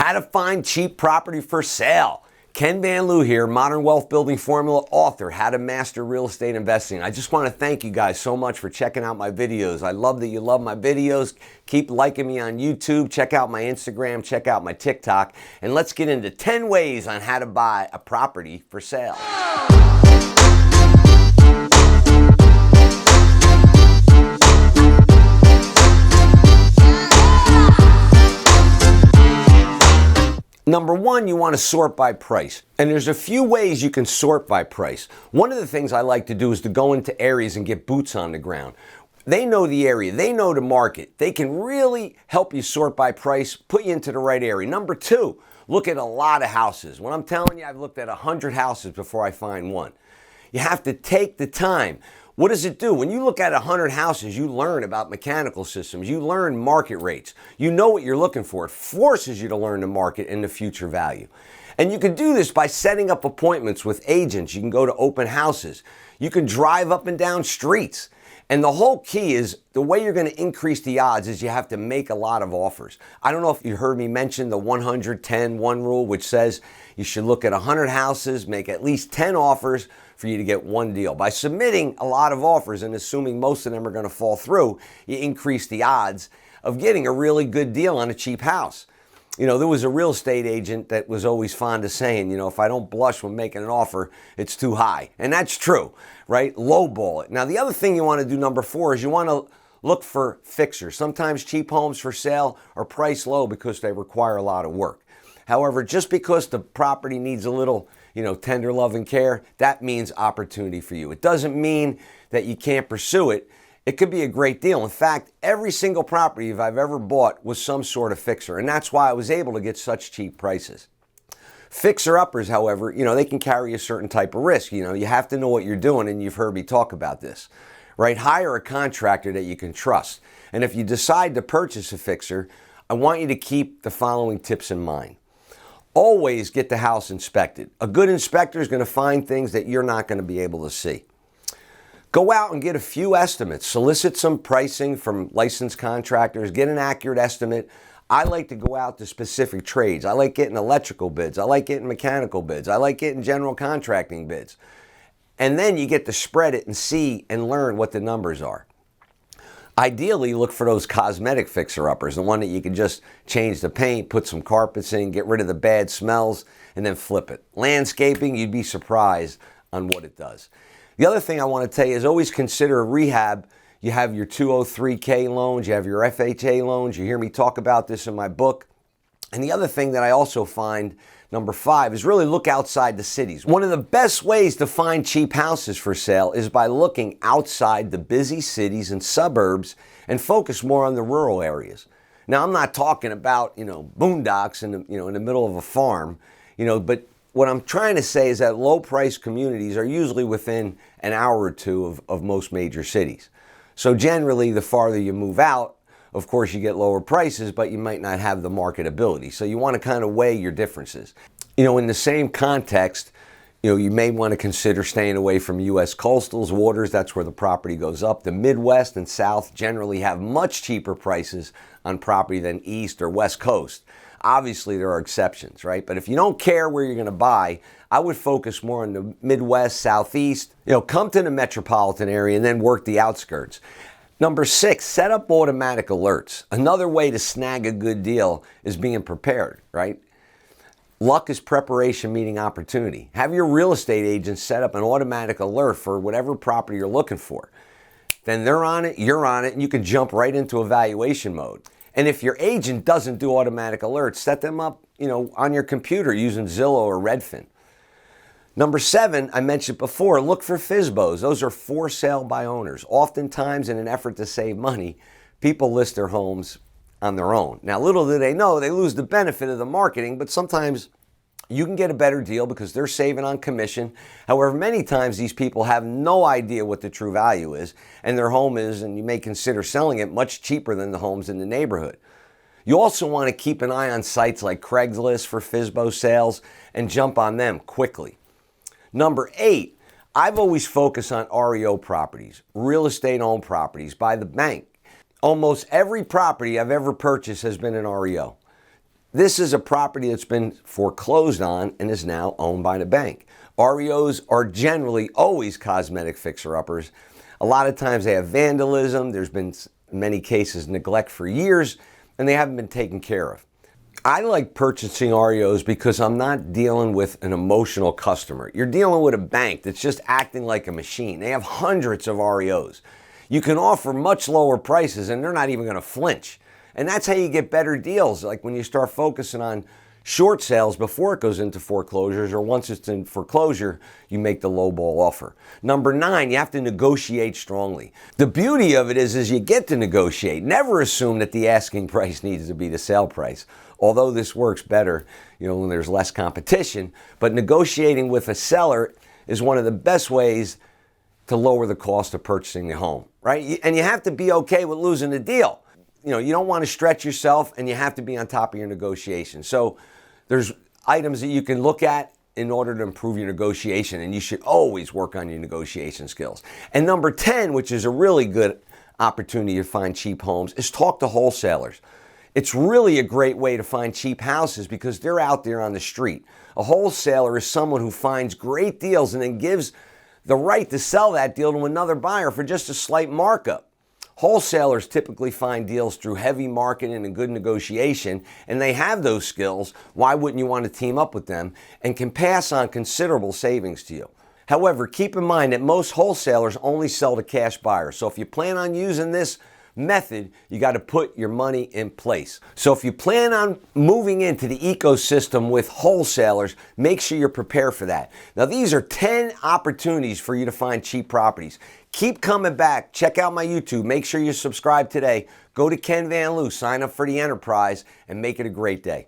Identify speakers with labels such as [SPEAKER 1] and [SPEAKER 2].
[SPEAKER 1] How to find cheap property for sale. Ken Van Liew here, Modern Wealth Building Formula author, How to Master Real Estate Investing. I just want to thank you guys so much for checking out my videos. I love that you love my videos. Keep liking me on YouTube. Check out my Instagram. Check out my TikTok. And let's get into 10 ways on how to buy a property for sale. Number one, you want to sort by price. And there's a few ways you can sort by price. One of the things I like to do is to go into areas and get boots on the ground. They know the area, they know the market. They can really help you sort by price, put you into the right area. Number two, look at a lot of houses. When I'm telling you, I've looked at 100 houses before I find one. You have to take the time. What does it do? When you look at 100 houses, you learn about mechanical systems. You learn market rates. You know what you're looking for. It forces you to learn the market and the future value. And you can do this by setting up appointments with agents. You can go to open houses. You can drive up and down streets. And the whole key is the way you're going to increase the odds is you have to make a lot of offers. I don't know if you heard me mention the 100-10-1 rule, which says you should look at 100 houses, make at least 10 offers for you to get one deal. By submitting a lot of offers and assuming most of them are going to fall through, you increase the odds of getting a really good deal on a cheap house. You know, there was a real estate agent that was always fond of saying, you know, if I don't blush when making an offer, it's too high. And that's true, right? Lowball it. Now, the other thing you want to do, number four, is you want to look for fixers. Sometimes cheap homes for sale are priced low because they require a lot of work. However, just because the property needs a little, tender love and care, that means opportunity for you. It doesn't mean that you can't pursue it. It could be a great deal. In fact, every single property I've ever bought was some sort of fixer, and that's why I was able to get such cheap prices. Fixer-uppers, however, they can carry a certain type of risk. You have to know what you're doing, and you've heard me talk about this, right? Hire a contractor that you can trust. And if you decide to purchase a fixer, I want you to keep the following tips in mind. Always get the house inspected. A good inspector is going to find things that you're not going to be able to see. Go out and get a few estimates. Solicit some pricing from licensed contractors. Get an accurate estimate. I like to go out to specific trades. I like getting electrical bids. I like getting mechanical bids. I like getting general contracting bids. And then you get to spread it and see and learn what the numbers are. Ideally, look for those cosmetic fixer-uppers, the one that you can just change the paint, put some carpets in, get rid of the bad smells, and then flip it. Landscaping, you'd be surprised on what it does. The other thing I want to tell you is always consider a rehab. You have your 203K loans, you have your FHA loans. You hear me talk about this in my book. And the other thing that I also find, number 5, is really look outside the cities. One of the best ways to find cheap houses for sale is by looking outside the busy cities and suburbs and focus more on the rural areas. Now, I'm not talking about, boondocks in the middle of a farm, but what I'm trying to say is that low-price communities are usually within an hour or two of most major cities. So generally, the farther you move out, of course, you get lower prices, but you might not have the marketability. So you want to kind of weigh your differences. In the same context, you may want to consider staying away from U.S. coastals, waters. That's where the property goes up. The Midwest and South generally have much cheaper prices on property than East or West Coast. Obviously, there are exceptions, right? But if you don't care where you're going to buy, I would focus more on the Midwest, Southeast. Come to the metropolitan area and then work the outskirts. Number 6, set up automatic alerts. Another way to snag a good deal is being prepared, right? Luck is preparation meeting opportunity. Have your real estate agent set up an automatic alert for whatever property you're looking for. Then they're on it, you're on it, and you can jump right into evaluation mode. And if your agent doesn't do automatic alerts, set them up, on your computer using Zillow or Redfin. Number 7, I mentioned before, look for FSBOs. Those are for sale by owners. Oftentimes, in an effort to save money, people list their homes on their own. Now, little do they know, they lose the benefit of the marketing, but sometimes you can get a better deal because they're saving on commission. However, many times these people have no idea what the true value is, and their home is, and you may consider selling it, much cheaper than the homes in the neighborhood. You also want to keep an eye on sites like Craigslist for FSBO sales and jump on them quickly. Number 8, I've always focused on REO properties, real estate owned properties by the bank. Almost every property I've ever purchased has been an REO. This is a property that's been foreclosed on and is now owned by the bank. REOs are generally always cosmetic fixer-uppers. A lot of times they have vandalism. There's been, in many cases, neglect for years, and they haven't been taken care of. I like purchasing REOs because I'm not dealing with an emotional customer. You're dealing with a bank that's just acting like a machine. They have hundreds of REOs. You can offer much lower prices and they're not even going to flinch. And that's how you get better deals. Like when you start focusing on short sales before it goes into foreclosures, or once it's in foreclosure, you make the lowball offer. Number 9, you have to negotiate strongly. The beauty of it is you get to negotiate. Never assume that the asking price needs to be the sale price. Although this works better, when there's less competition, but negotiating with a seller is one of the best ways to lower the cost of purchasing the home, right? And you have to be okay with losing the deal. You don't want to stretch yourself, and you have to be on top of your negotiation. So there's items that you can look at in order to improve your negotiation, and you should always work on your negotiation skills. And number 10, which is a really good opportunity to find cheap homes, is talk to wholesalers. It's really a great way to find cheap houses because they're out there on the street. A wholesaler is someone who finds great deals and then gives the right to sell that deal to another buyer for just a slight markup. Wholesalers typically find deals through heavy marketing and good negotiation, and they have those skills. Why wouldn't you want to team up with them, and can pass on considerable savings to you? However, keep in mind that most wholesalers only sell to cash buyers. So if you plan on using this method, you got to put your money in place. So if you plan on moving into the ecosystem with wholesalers, make sure you're prepared for that. Now, these are 10 opportunities for you to find cheap properties. Keep coming back. Check out my YouTube. Make sure you subscribe today. Go to Ken Van Liew, sign up for the enterprise, and make it a great day.